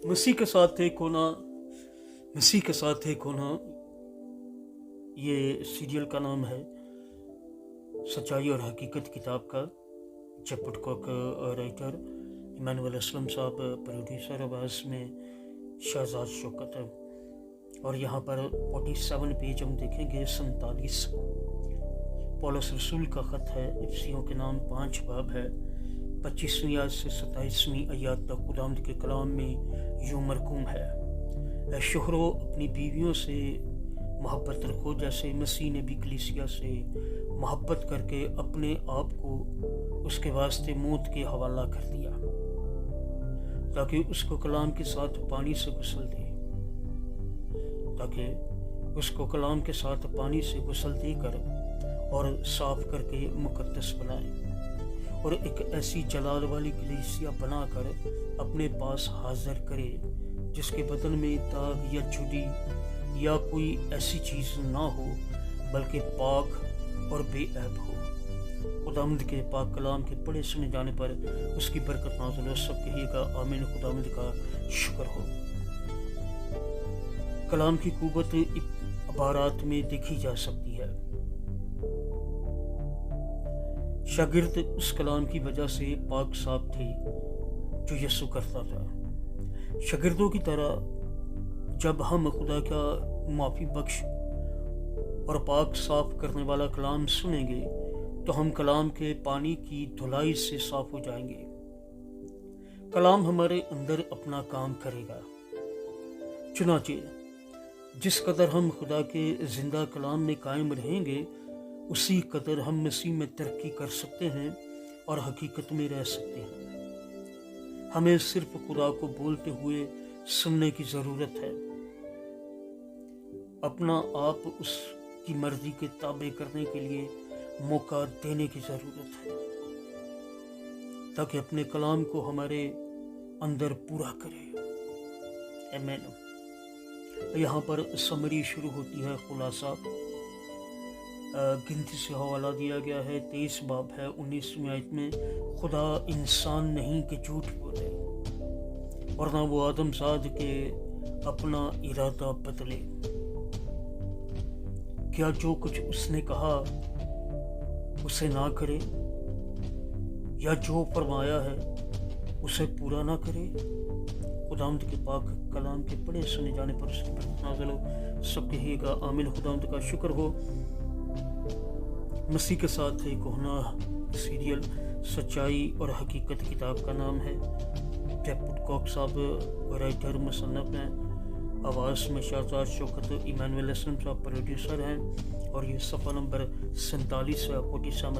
मसीह के साथ एक होना, मसीह के साथ एक होना, ये सीरियल का नाम है। सच्चाई और हकीकत किताब का Jeff Woodcock writer, Emmanuel Aslam Sahab producer, आवाज़ में शहजाद शौकत है। और यहाँ पर 47 पेज हम देखेंगे। 47 पौलुस रसूल का ख़त है। इफ्सियों के नाम 5 बाब है। 25वीं आयत से 27वीं आयत तक खुदावंद के कलाम में यूं मरकूम है, ऐ शोहरों अपनी बीवियों से मोहब्बत रखो जैसे मसीह ने भी कलीसिया से मोहब्बत करके अपने आप को उसके वास्ते मौत के हवाला कर दिया, ताकि उसको कलाम के साथ पानी से गुसल दे, देकर और साफ करके मुकद्दस बनाए, और एक ऐसी जलाल वाली कलीसिया बनाकर अपने पास हाजिर करे जिसके बदन में दाग या झुर्री या कोई ऐसी चीज़ ना हो, बल्कि पाक और बेऐब हो। खुदावंद के पाक कलाम के पढ़े सुने जाने पर उसकी बरकत नाज़िल हो। सब कहिएगा आमीन। खुदावंद का शुक्र हो। कलाम की कुव्वत इबारात में देखी जा सकती है। शागिर्द उस कलाम की वजह से पाक साफ थे जो यीशु करता था। शागिर्दों की तरह जब हम खुदा का माफ़ी बख्श और पाक साफ करने वाला कलाम सुनेंगे तो हम कलाम के पानी की धुलाई से साफ हो जाएंगे। कलाम हमारे अंदर अपना काम करेगा। चुनांचे जिस कदर हम खुदा के जिंदा कलाम में कायम रहेंगे, उसी कदर हम मसीह में तरक्की कर सकते हैं और हकीकत में रह सकते हैं। हमें सिर्फ खुदा को बोलते हुए सुनने की ज़रूरत है। अपना आप उसकी मर्जी के ताबे करने के लिए मौका देने की ज़रूरत है, ताकि अपने कलाम को हमारे अंदर पूरा करे। आमीन। यहाँ पर समरी शुरू होती है। खुलासा गिनती से हवाला दिया गया है। 23 बाब है। 19वीं आयत में खुदा इंसान नहीं कि झूठ बोले, और ना वो आदमजाद के अपना इरादा बदले। क्या जो कुछ उसने कहा उसे ना करे, या जो फरमाया है उसे पूरा ना करे। खुदावंद के पाक कलाम के पढ़े सुने जाने पर उसकी बरकत नाज़िल हो। सब कहिएगा आमीन। खुदावंद का शुक्र हो। मसीह के साथ एक होना सीरियल सच्चाई और हकीकत किताब का नाम है। जेफ वुडकॉक साहब राइटर मुसन्नफ हैं। आवाज़ में शहजाद शौकत, इमानुएल असलम साहब प्रोड्यूसर हैं। और ये सफ़ा नंबर 47 47।